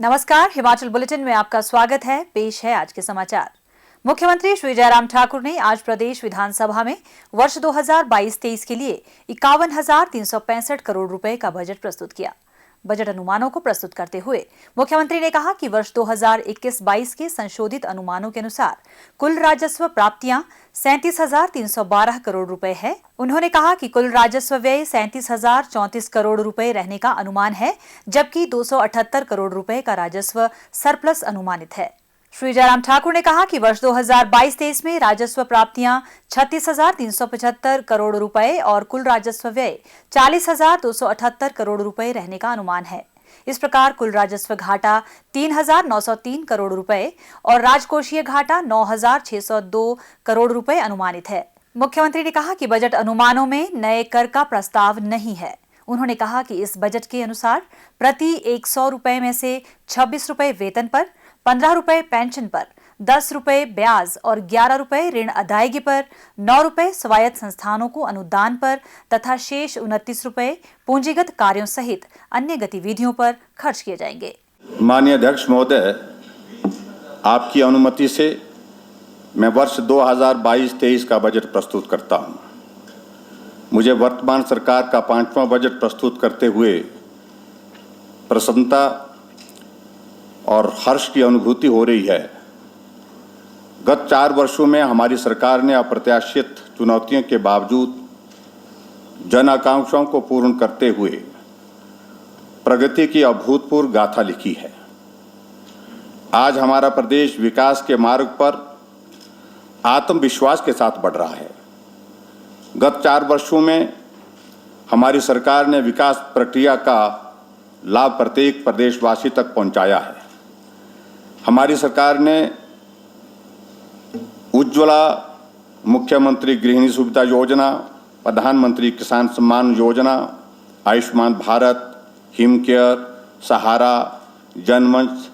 नमस्कार, हिमाचल बुलेटिन में आपका स्वागत है। पेश है आज के समाचार। मुख्यमंत्री श्री जयराम ठाकुर ने आज प्रदेश विधानसभा में वर्ष 2022-23 के लिए 51,365 करोड़ रुपए का बजट प्रस्तुत किया। बजट अनुमानों को प्रस्तुत करते हुए मुख्यमंत्री ने कहा कि वर्ष 2021-22 के संशोधित अनुमानों के अनुसार कुल राजस्व प्राप्तियां 37,312 करोड़ रुपए है। उन्होंने कहा कि कुल राजस्व व्यय 37,034 करोड़ रुपए रहने का अनुमान है, जबकि 278 करोड़ रुपए का राजस्व सरप्लस अनुमानित है। श्री जयराम ठाकुर ने कहा कि वर्ष 2022-23 में राजस्व प्राप्तियां 36,375 करोड़ रुपए और कुल राजस्व व्यय 40,278 करोड़ रुपए रहने का अनुमान है। इस प्रकार कुल राजस्व घाटा 3,903 करोड़ रुपए और राजकोषीय घाटा 9,602 करोड़ रुपए अनुमानित है। मुख्यमंत्री ने कहा कि बजट अनुमानों में नए कर का प्रस्ताव नहीं है। उन्होंने कहा कि इस बजट के अनुसार प्रति 100 रुपए में से 26 रुपए वेतन पर, 15 रुपए पेंशन पर, 10 रुपए ब्याज और 11 रुपए ऋण अदायगी पर, 9 रुपए स्वायत्त संस्थानों को अनुदान पर तथा शेष 29 रुपए पूंजीगत कार्यों सहित अन्य गतिविधियों पर खर्च किए जाएंगे। माननीय अध्यक्ष महोदय, आपकी अनुमति से मैं वर्ष 2022-23 का बजट प्रस्तुत करता हूं। मुझे वर्तमान सरकार का 5वां बजट प्रस्तुत करते हुए प्रसन्नता और हर्ष की अनुभूति हो रही है। गत 4 वर्षों में हमारी सरकार ने अप्रत्याशित चुनौतियों के बावजूद जन आकांक्षाओं को पूर्ण करते हुए प्रगति की अभूतपूर्व गाथा लिखी है। आज हमारा प्रदेश विकास के मार्ग पर आत्मविश्वास के साथ बढ़ रहा है। गत 4 वर्षों में हमारी सरकार ने विकास प्रक्रिया का लाभ प्रत्येक प्रदेशवासी तक पहुंचाया है। हमारी सरकार ने उज्ज्वला, मुख्यमंत्री गृहिणी सुविधा योजना, प्रधानमंत्री किसान सम्मान योजना, आयुष्मान भारत, हिमकेयर, सहारा, जनमंच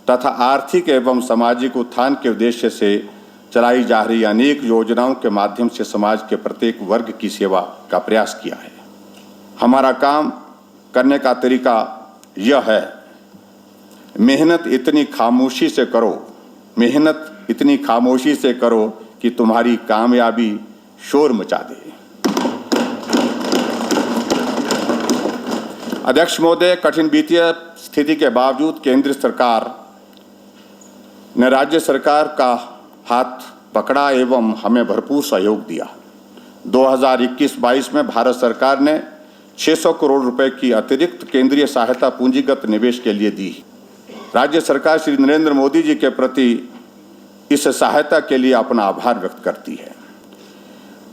तथा आर्थिक एवं सामाजिक उत्थान के उद्देश्य से चलाई जा रही अनेक योजनाओं के माध्यम से समाज के प्रत्येक वर्ग की सेवा का प्रयास किया है। हमारा काम करने का तरीका यह है, मेहनत इतनी खामोशी से करो, मेहनत इतनी खामोशी से करो कि तुम्हारी कामयाबी शोर मचा दे। अध्यक्ष महोदय, कठिन वित्तीय स्थिति के बावजूद केंद्र सरकार ने राज्य सरकार का हाथ पकड़ा एवं हमें भरपूर सहयोग दिया। 2021-22 में भारत सरकार ने 600 करोड़ रुपए की अतिरिक्त केंद्रीय सहायता पूंजीगत निवेश के लिए दी। राज्य सरकार श्री नरेंद्र मोदी जी के प्रति इस सहायता के लिए अपना आभार व्यक्त करती है।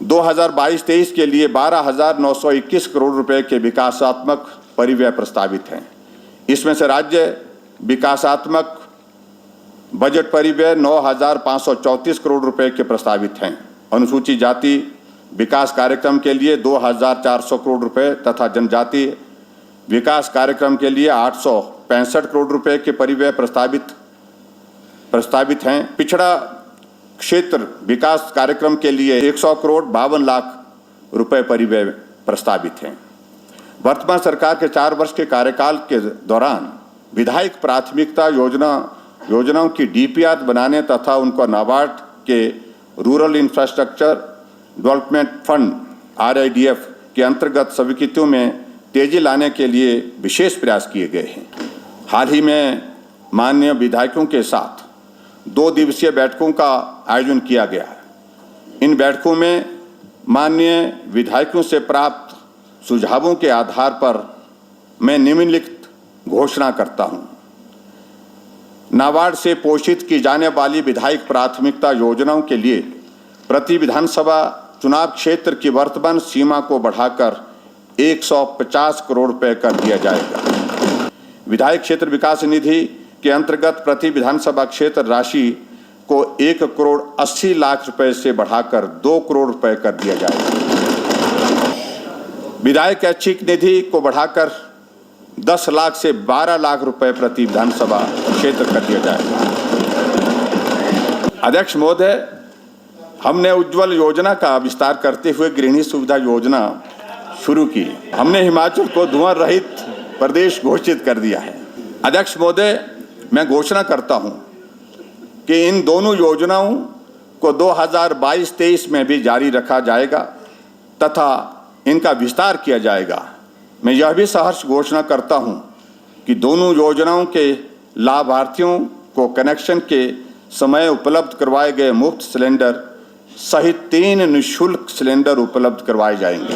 2022-23 के लिए 12,921 करोड़ रुपए के विकासात्मक परिव्यय प्रस्तावित हैं। इसमें से राज्य विकासात्मक बजट परिव्यय 9,534 करोड़ रुपए के प्रस्तावित हैं। अनुसूचित जाति विकास कार्यक्रम के लिए 2,400 करोड़ रुपए तथा जनजातीय विकास कार्यक्रम के लिए 865 करोड़ रुपए के परिव्यय प्रस्तावित हैं। पिछड़ा क्षेत्र विकास कार्यक्रम के लिए 100 करोड़ 52 लाख रुपए परिव्यय प्रस्तावित हैं। वर्तमान सरकार के 4 वर्ष के कार्यकाल के दौरान विधायक प्राथमिकता योजनाओं की डीपीआर बनाने तथा उनको नाबार्ड के rural infrastructure development fund RIDF के अंतर्गत स्वीकृतियों में तेजी लाने के लिए विशेष प्रयास किए गए हैं। हाल ही में माननीय विधायकों के साथ 2 दिवसीय बैठकों का आयोजन किया गया है। इन बैठकों में माननीय विधायकों से प्राप्त सुझावों के आधार पर मैं निम्नलिखित घोषणा करता हूं। नाबार्ड से पोषित की जाने वाली विधायक प्राथमिकता योजनाओं के लिए प्रति विधानसभा चुनाव क्षेत्र की वर्तमान सीमा को बढ़ाकर 150 करोड़ रुपए कर दिया जाएगा। विधायक क्षेत्र विकास निधि के अंतर्गत प्रति विधानसभा क्षेत्र राशि को 1 करोड़ 80 लाख रुपए से बढ़ाकर 2 करोड़ रुपए कर दिया जाएगा। विधायक ऐच्छिक निधि को बढ़ाकर 10 लाख से 12 लाख रुपए प्रति विधानसभा क्षेत्र कर दिया जाएगा। अध्यक्ष महोदय, हमने उज्ज्वल योजना का विस्तार करते हुए गृहिणी सुविधा योजना शुरू की। हमने हिमाचल को धुआं रहित प्रदेश घोषित कर दिया है। अध्यक्ष महोदय, मैं घोषणा करता हूं कि इन दोनों योजनाओं को 2022-23 में भी जारी रखा जाएगा तथा इनका विस्तार किया जाएगा। मैं यह भी सहर्ष घोषणा करता हूं कि दोनों योजनाओं के लाभार्थियों को कनेक्शन के समय उपलब्ध करवाए गए मुफ्त सिलेंडर सहित 3 निःशुल्क सिलेंडर उपलब्ध करवाए जाएंगे।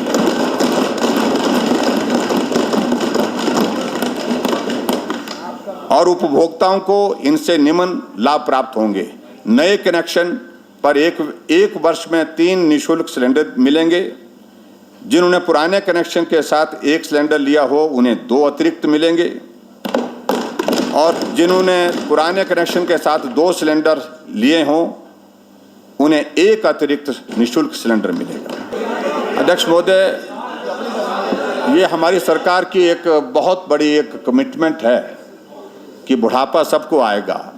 और उपभोक्ताओं को इनसे निम्न लाभ प्राप्त होंगे। नए कनेक्शन पर एक वर्ष में 3 निःशुल्क सिलेंडर मिलेंगे। जिन्होंने पुराने कनेक्शन के साथ 1 सिलेंडर लिया हो उन्हें 2 अतिरिक्त मिलेंगे और जिन्होंने पुराने कनेक्शन के साथ 2 सिलेंडर लिए हों उन्हें 1 अतिरिक्त निःशुल्क सिलेंडर मिलेगा। अध्यक्ष महोदय, ये हमारी सरकार की एक बहुत बड़ी एक कमिटमेंट है कि बुढ़ापा सबको आएगा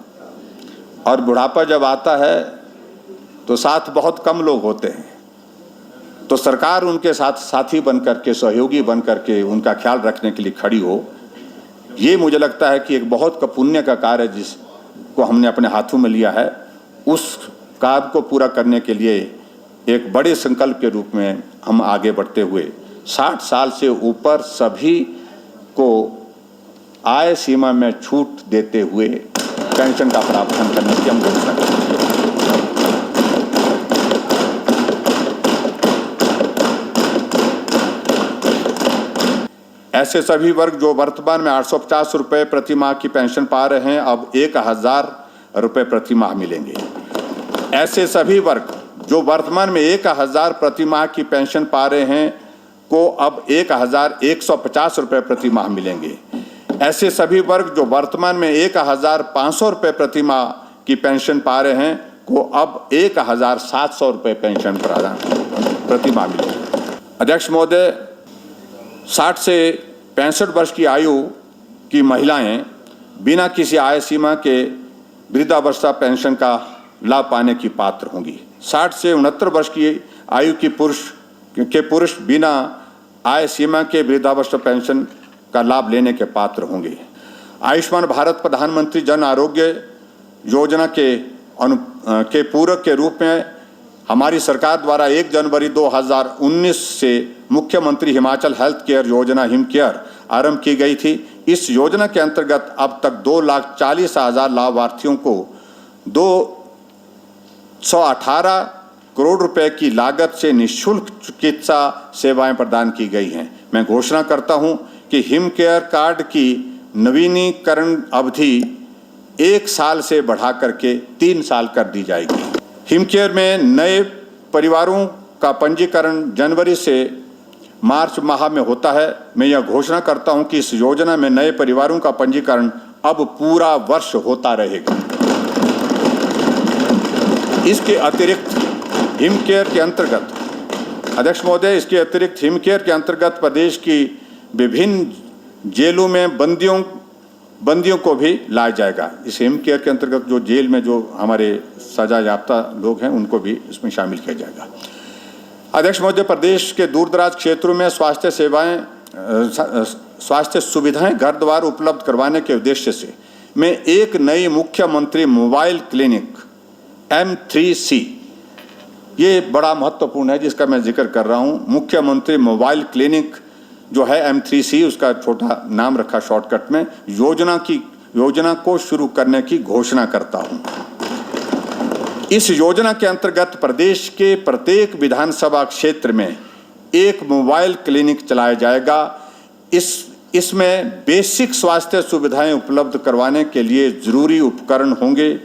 और बुढ़ापा जब आता है तो साथ बहुत कम लोग होते हैं, तो सरकार उनके साथ साथी बनकर के, सहयोगी बनकर के उनका ख्याल रखने के लिए खड़ी हो। ये मुझे लगता है कि एक बहुत पुण्य का कार्य जिसको हमने अपने हाथों में लिया है, उस काम को पूरा करने के लिए एक बड़े संकल्प के रूप में हम आगे बढ़ते हुए 60 साल से ऊपर सभी को आय सीमा में छूट देते हुए पेंशन का प्रावधान करने की हम घोषणा करेंगे। ऐसे सभी वर्ग जो वर्तमान में 850 रुपये प्रति माह की पेंशन पा रहे हैं अब 1000 रुपये प्रति माह मिलेंगे। ऐसे सभी वर्ग जो वर्तमान में 1000 प्रति माह की पेंशन पा रहे हैं को अब 1150 रुपये प्रति माह मिलेंगे। ऐसे सभी वर्ग जो वर्तमान में 1500 रुपये प्रति माह की पेंशन पा रहे हैं को अब 1700 रुपये पेंशन प्रति माह मिलेगी। अध्यक्ष महोदय, 60 से 65 वर्ष की आयु की महिलाएं बिना किसी आय सीमा के वृद्धावस्था पेंशन का लाभ पाने की पात्र होंगी। 60 से 69 वर्ष की आयु की पुरुष बिना आय सीमा के वृद्धावस्था पेंशन का लाभ लेने के पात्र होंगे। आयुष्मान भारत प्रधानमंत्री जन आरोग्य योजना के पूरक के रूप में हमारी सरकार द्वारा 1 जनवरी 2019 से मुख्यमंत्री हिमाचल हेल्थ केयर योजना हिम केयर आरंभ की गई थी। इस योजना के अंतर्गत अब तक 2,40,000 लाभार्थियों को 218 करोड़ रुपए की लागत से निःशुल्क चिकित्सा सेवाएं प्रदान की गई हैं। मैं घोषणा करता हूं कि हिम केयर कार्ड की नवीनीकरण अवधि 1 साल से बढ़ा करके 3 साल कर दी जाएगी। हिम केयर में नए परिवारों का पंजीकरण जनवरी से मार्च माह में होता है। मैं यह घोषणा करता हूं कि इस योजना में नए परिवारों का पंजीकरण अब पूरा वर्ष होता रहेगा। इसके अतिरिक्त हिम केयर के अंतर्गत, अध्यक्ष महोदय, इसके अतिरिक्त हिम केयर के अंतर्गत प्रदेश की विभिन्न जेलों में बंदियों को भी लाया जाएगा। इस हिम केयर के अंतर्गत जो जेल में जो हमारे सजा याफ्ता लोग हैं उनको भी इसमें शामिल किया जाएगा। अध्यक्ष महोदय, प्रदेश के दूरदराज क्षेत्रों में स्वास्थ्य सुविधाएं घर द्वार उपलब्ध करवाने के उद्देश्य से मैं एक नई मुख्यमंत्री मोबाइल क्लिनिक M3C, ये बड़ा महत्वपूर्ण है जिसका मैं जिक्र कर रहा हूँ। मुख्यमंत्री मोबाइल क्लिनिक जो है M3C, उसका छोटा नाम रखा शॉर्टकट में, योजना को शुरू करने की घोषणा करता हूं। इस योजना के अंतर्गत प्रदेश के प्रत्येक विधानसभा क्षेत्र में एक मोबाइल क्लिनिक चलाया जाएगा। इसमें बेसिक स्वास्थ्य सुविधाएं उपलब्ध करवाने के लिए जरूरी उपकरण होंगे।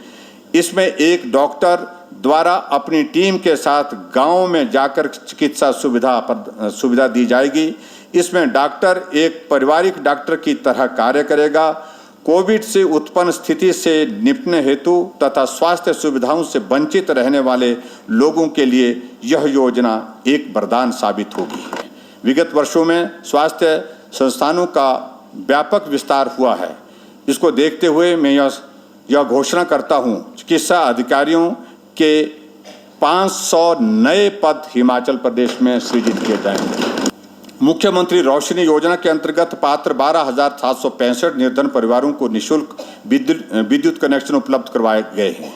इसमें एक डॉक्टर द्वारा अपनी टीम के साथ गांव में जाकर चिकित्सा सुविधा दी जाएगी। इसमें डॉक्टर एक पारिवारिक डॉक्टर की तरह कार्य करेगा। कोविड से उत्पन्न स्थिति से निपटने हेतु तथा स्वास्थ्य सुविधाओं से वंचित रहने वाले लोगों के लिए यह योजना एक वरदान साबित होगी। विगत वर्षों में स्वास्थ्य संस्थानों का व्यापक विस्तार हुआ है। इसको देखते हुए मैं यह घोषणा करता हूं, चिकित्सा अधिकारियों के 500 नए पद हिमाचल प्रदेश में सृजित किए जाएंगे। मुख्यमंत्री रोशनी योजना के अंतर्गत पात्र 12,765 निर्धन परिवारों को निःशुल्क विद्युत कनेक्शन उपलब्ध करवाए गए हैं।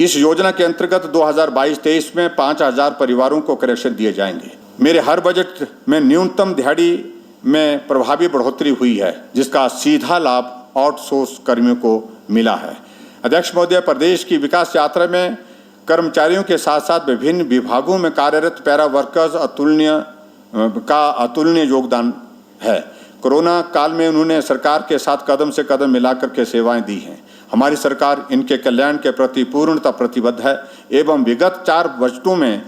इस योजना के अंतर्गत 2022-23 में 5,000 परिवारों को कनेक्शन दिए जाएंगे। मेरे हर बजट में न्यूनतम दिहाड़ी में प्रभावी बढ़ोतरी हुई है, जिसका सीधा लाभ आउटसोर्स कर्मियों को मिला है। अध्यक्ष महोदय, प्रदेश की विकास यात्रा में कर्मचारियों के साथ साथ विभिन्न विभागों में कार्यरत पैरा वर्कर्स अतुलनीय योगदान है। कोरोना काल में उन्होंने सरकार के साथ कदम से कदम मिलाकर के सेवाएं दी हैं। हमारी सरकार इनके कल्याण के प्रति पूर्णतः प्रतिबद्ध है एवं विगत 4 बजटों में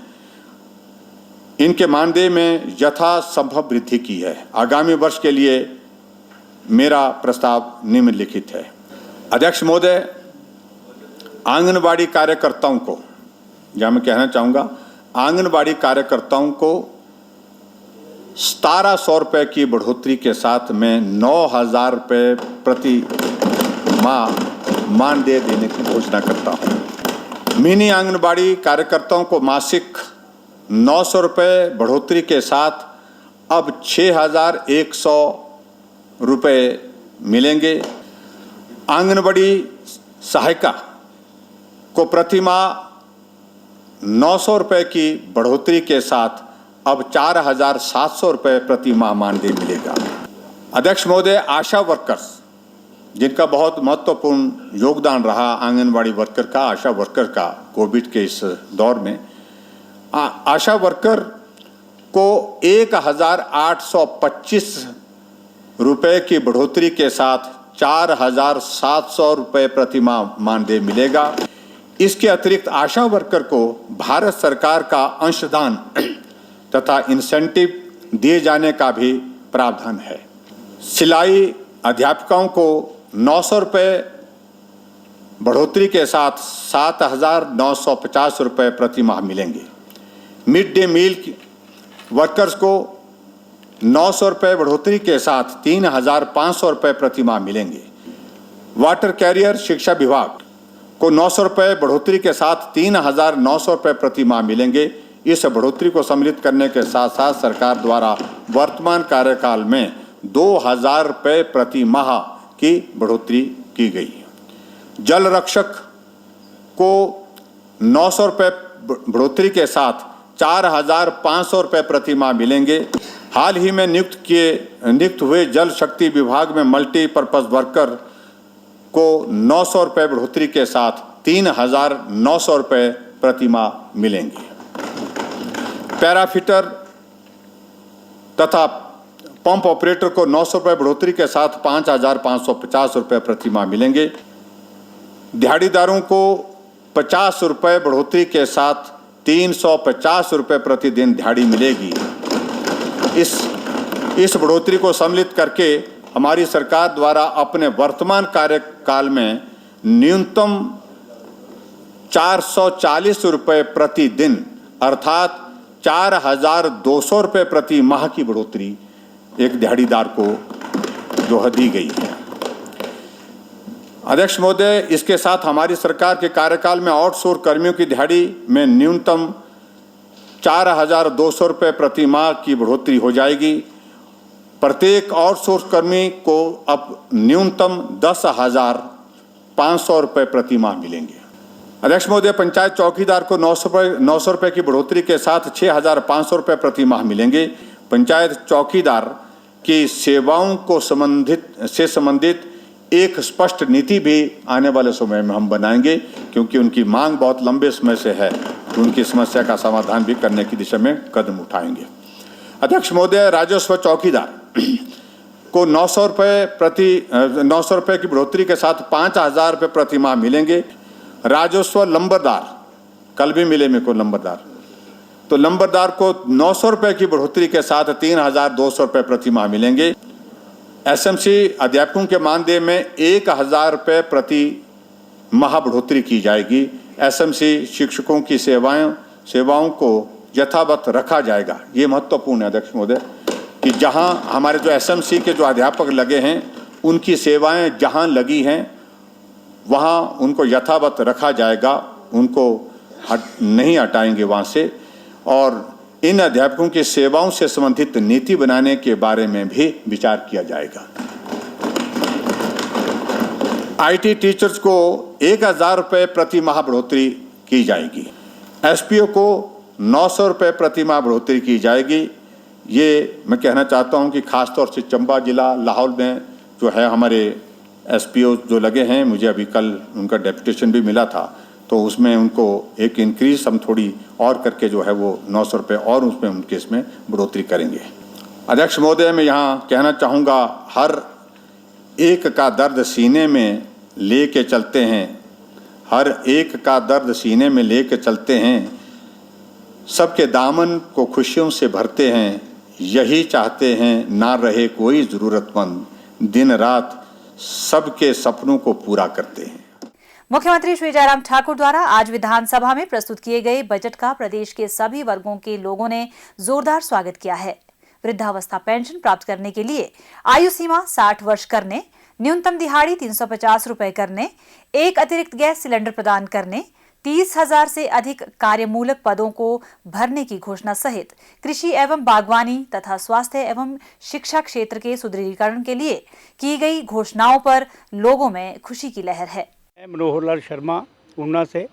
इनके मानदेय में यथासंभव वृद्धि की है। आगामी वर्ष के लिए मेरा प्रस्ताव निम्नलिखित है। अध्यक्ष महोदय, आंगनबाड़ी कार्यकर्ताओं को, या मैं कहना चाहूँगा आंगनबाड़ी कार्यकर्ताओं को 1,700 रुपये की बढ़ोतरी के साथ मैं 9,000 रुपये प्रति माह मानदेय देने की घोषणा करता हूँ। मिनी आंगनबाड़ी कार्यकर्ताओं को मासिक 900 रुपये बढ़ोतरी के साथ अब 6,100 रुपये मिलेंगे। आंगनबाड़ी सहायिका को प्रति माह 900 रुपये की बढ़ोतरी के साथ अब 4,700 रुपये प्रति माह मानदेय मिलेगा। अध्यक्ष महोदय, आशा वर्कर्स, जिनका बहुत महत्वपूर्ण योगदान रहा आंगनबाड़ी वर्कर का, आशा वर्कर का कोविड के इस दौर में, आशा वर्कर को 1,825 रुपये की बढ़ोतरी के साथ 4,700 रुपये प्रति माह मानदेय मिलेगा। इसके अतिरिक्त आशा वर्कर को भारत सरकार का अंशदान तथा इंसेंटिव दिए जाने का भी प्रावधान है। सिलाई अध्यापकों को 900 रुपये बढ़ोतरी के साथ 7,950 रुपये प्रति माह मिलेंगे। मिड डे मील वर्कर्स को 900 रुपये बढ़ोतरी के साथ 3,500 रुपये प्रति माह मिलेंगे। वाटर कैरियर शिक्षा विभाग को 900 रुपये बढ़ोतरी के साथ 3,900 रुपये प्रति माह मिलेंगे। इस बढ़ोतरी को सम्मिलित करने के साथ साथ सरकार द्वारा वर्तमान कार्यकाल में 2,000 रुपये प्रति माह की बढ़ोतरी की गई है। जल रक्षक को 900 रुपये बढ़ोतरी के साथ 4,500 रुपये प्रति माह मिलेंगे। हाल ही में नियुक्त हुए जल शक्ति विभाग में मल्टीपर्पज़ वर्कर को 900 रुपये बढ़ोतरी के साथ 3,900 रुपये प्रति माह मिलेंगे। पैराफिटर तथा पंप ऑपरेटर को 900 रुपये बढ़ोतरी के साथ 5,550 रुपये प्रति माह मिलेंगे। दिहाड़ीदारों को 50 रुपये बढ़ोतरी के साथ 350 रुपये प्रतिदिन दिहाड़ी मिलेगी। इस बढ़ोतरी को सम्मिलित करके हमारी सरकार द्वारा अपने वर्तमान कार्यकाल में न्यूनतम 440 रुपये प्रतिदिन अर्थात 4,200 रुपये प्रति माह की बढ़ोतरी एक दिहाड़ीदार को जो है दी गई है। अध्यक्ष महोदय, इसके साथ हमारी सरकार के कार्यकाल में आउटसोर्स कर्मियों की दिहाड़ी में न्यूनतम 4,200 रुपये प्रति माह की बढ़ोतरी हो जाएगी। प्रत्येक आउटसोर्स कर्मी को अब न्यूनतम 10,500 रुपये प्रति माह मिलेंगे। अध्यक्ष महोदय, पंचायत चौकीदार को 900 रुपये की बढ़ोतरी के साथ 6,500 रुपये प्रति माह मिलेंगे। पंचायत चौकीदार की सेवाओं को संबंधित एक स्पष्ट नीति भी आने वाले समय में हम बनाएंगे, क्योंकि उनकी मांग बहुत लंबे समय से है। उनकी समस्या का समाधान भी करने की दिशा में कदम उठाएंगे। अध्यक्ष महोदय, राजस्व चौकीदार को 900 रुपये की बढ़ोतरी के साथ 5,000 रुपये प्रति माह मिलेंगे। राजस्व लंबरदार, कल भी मिले मेरे को लंबरदार, तो लंबरदार को 900 रुपये की बढ़ोतरी के साथ 3,200 रुपये प्रति माह मिलेंगे। एसएमसी अध्यापकों के मानदेय में 1,000 रुपये प्रति माह बढ़ोतरी की जाएगी। एसएमसी शिक्षकों की सेवाओं को यथावत रखा जाएगा। ये महत्वपूर्ण है अध्यक्ष महोदय कि जहां हमारे जो एसएमसी के जो अध्यापक लगे हैं उनकी सेवाएं जहां लगी हैं वहां उनको यथावत रखा जाएगा, उनको नहीं हटाएंगे वहां से। और इन अध्यापकों की सेवाओं से संबंधित नीति बनाने के बारे में भी विचार किया जाएगा। आईटी टीचर्स को 1,000 रुपये प्रति माह बढ़ोतरी की जाएगी। एसपीओ को 900 रुपये प्रति माह बढ़ोतरी की जाएगी। ये मैं कहना चाहता हूं कि खासतौर से चंबा जिला लाहौल में जो है हमारे एसपीओ जो लगे हैं, मुझे अभी कल उनका डेपुटेशन भी मिला था, तो उसमें उनको एक इंक्रीज हम थोड़ी और करके जो है वो 900 रुपये और उसमें उनके इसमें बढ़ोतरी करेंगे। अध्यक्ष महोदय, मैं यहाँ कहना चाहूँगा, हर एक का दर्द सीने में ले के चलते हैं, हर एक का दर्द सीने में ले के चलते हैं, सबके दामन को खुशियों से भरते हैं, यही चाहते हैं ना रहे कोई ज़रूरतमंद, दिन रात सबके सपनों को पूरा करते हैं। मुख्यमंत्री श्री जयराम ठाकुर द्वारा आज विधानसभा में प्रस्तुत किए गए बजट का प्रदेश के सभी वर्गों के लोगों ने जोरदार स्वागत किया है। वृद्धावस्था पेंशन प्राप्त करने के लिए आयु सीमा 60 वर्ष करने, न्यूनतम दिहाड़ी 350 रुपए करने, एक अतिरिक्त गैस सिलेंडर प्रदान करने, 30,000 से अधिक कार्यमूलक पदों को भरने की घोषणा सहित कृषि एवं बागवानी तथा स्वास्थ्य एवं शिक्षा क्षेत्र के सुदृढ़ीकरण के लिए की गई घोषणाओं पर लोगों में खुशी की लहर है। मनोहर लाल शर्मा ऊना से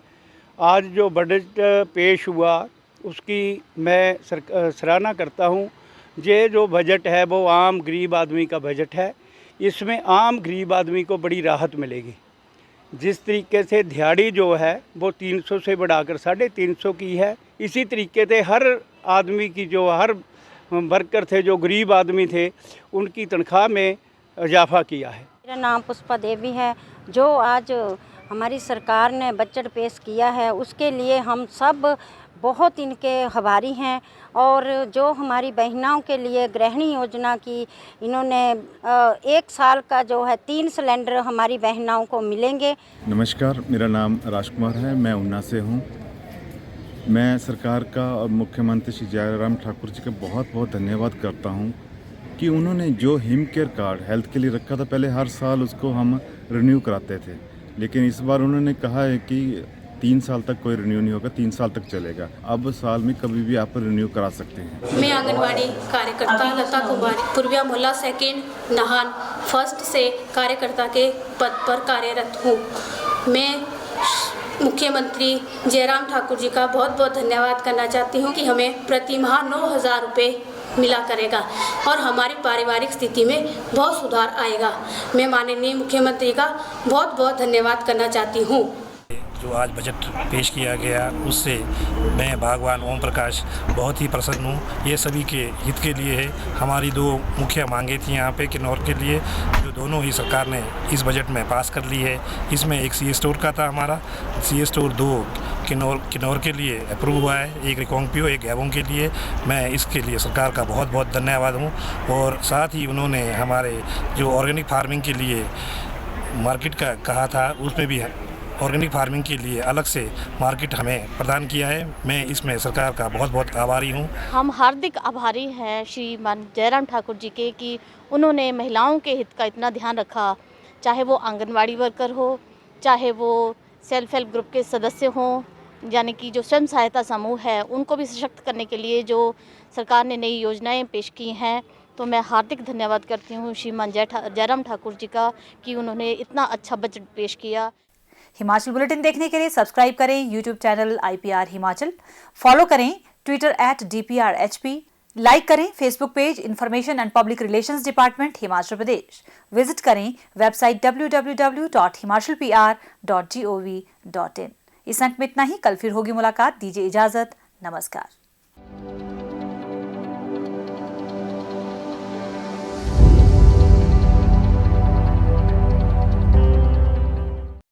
आज जो बजट पेश हुआ उसकी मैं सराहना करता हूँ। ये जो बजट है वो आम गरीब आदमी का बजट है। इसमें आम गरीब आदमी को बड़ी राहत मिलेगी। जिस तरीके से दिहाड़ी जो है वो 300 से बढ़ाकर 350 की है, इसी तरीके से हर आदमी की जो हर वर्कर थे जो गरीब आदमी थे उनकी तनख्वाह में इजाफा किया है। मेरा नाम पुष्पा देवी है। जो आज हमारी सरकार ने बजट पेश किया है उसके लिए हम सब बहुत इनके आभारी हैं। और जो हमारी बहनों के लिए गृहिणी योजना की इन्होंने 1 साल का जो है 3 सिलेंडर हमारी बहनों को मिलेंगे। नमस्कार, मेरा नाम राजकुमार है, मैं ऊना से हूँ। मैं सरकार का और मुख्यमंत्री श्री जयराम ठाकुर जी का बहुत बहुत धन्यवाद करता हूँ कि उन्होंने जो हिम केयर कार्ड हेल्थ के लिए रखा था, पहले हर साल उसको हम रिन्यू कराते थे, लेकिन इस बार उन्होंने कहा है कि 3 साल तक कोई रिन्यू नहीं होगा, 3 साल तक चलेगा। अब साल में कभी भी आप रिन्यू करा सकते हैं। मैं आंगनवाड़ी कार्यकर्ता लता कुमारी पूर्विया मोहल्ला सेकेंड नाहन फर्स्ट से कार्यकर्ता के पद पर कार्यरत हूँ। मैं मुख्यमंत्री जयराम ठाकुर जी का बहुत बहुत धन्यवाद करना चाहती हूँ कि हमें प्रति माह 9,000 रुपये मिला करेगा और हमारी पारिवारिक स्थिति में बहुत सुधार आएगा। मैं माननीय मुख्यमंत्री का बहुत बहुत धन्यवाद करना चाहती हूँ। जो आज बजट पेश किया गया उससे मैं भगवान ओम प्रकाश बहुत ही प्रसन्न हूँ। ये सभी के हित के लिए है। हमारी 2 मुख्य मांगे थी यहाँ पे किन्नौर के लिए, जो दोनों ही सरकार ने इस बजट में पास कर ली है। इसमें एक सी स्टोर का था, हमारा सी स्टोर 2 किन्नौर के लिए अप्रूव हुआ है, एक रिकोंगपियो एक गैबों के लिए। मैं इसके लिए सरकार का बहुत बहुत धन्यवाद हूँ। और साथ ही उन्होंने हमारे जो ऑर्गेनिक फार्मिंग के लिए मार्केट का कहा था, उसमें भी ऑर्गेनिक फार्मिंग के लिए अलग से मार्केट हमें प्रदान किया है। मैं इसमें सरकार का बहुत बहुत आभारी हूँ। हम हार्दिक आभारी हैं श्रीमान जयराम ठाकुर जी के कि उन्होंने महिलाओं के हित का इतना ध्यान रखा, चाहे वो आंगनवाड़ी वर्कर हो, चाहे वो सेल्फ हेल्प ग्रुप के सदस्य हों, यानी कि जो स्वयं सहायता समूह है उनको भी सशक्त करने के लिए जो सरकार ने नई योजनाएं पेश की हैं। तो मैं हार्दिक धन्यवाद करती हूँ श्रीमान जयराम ठाकुर जी का कि उन्होंने इतना अच्छा बजट पेश किया। हिमाचल बुलेटिन देखने के लिए सब्सक्राइब करें YouTube channel IPR Himachal, follow करें ट्विटर @DPRHP, लाइक करें Facebook page information and public relations department Himachal Pradesh, visit करें वेबसाइट www.himachalpr.gov.in। इस अंक में इतना ही। कल फिर होगी मुलाकात। दीजिए इजाजत। नमस्कार।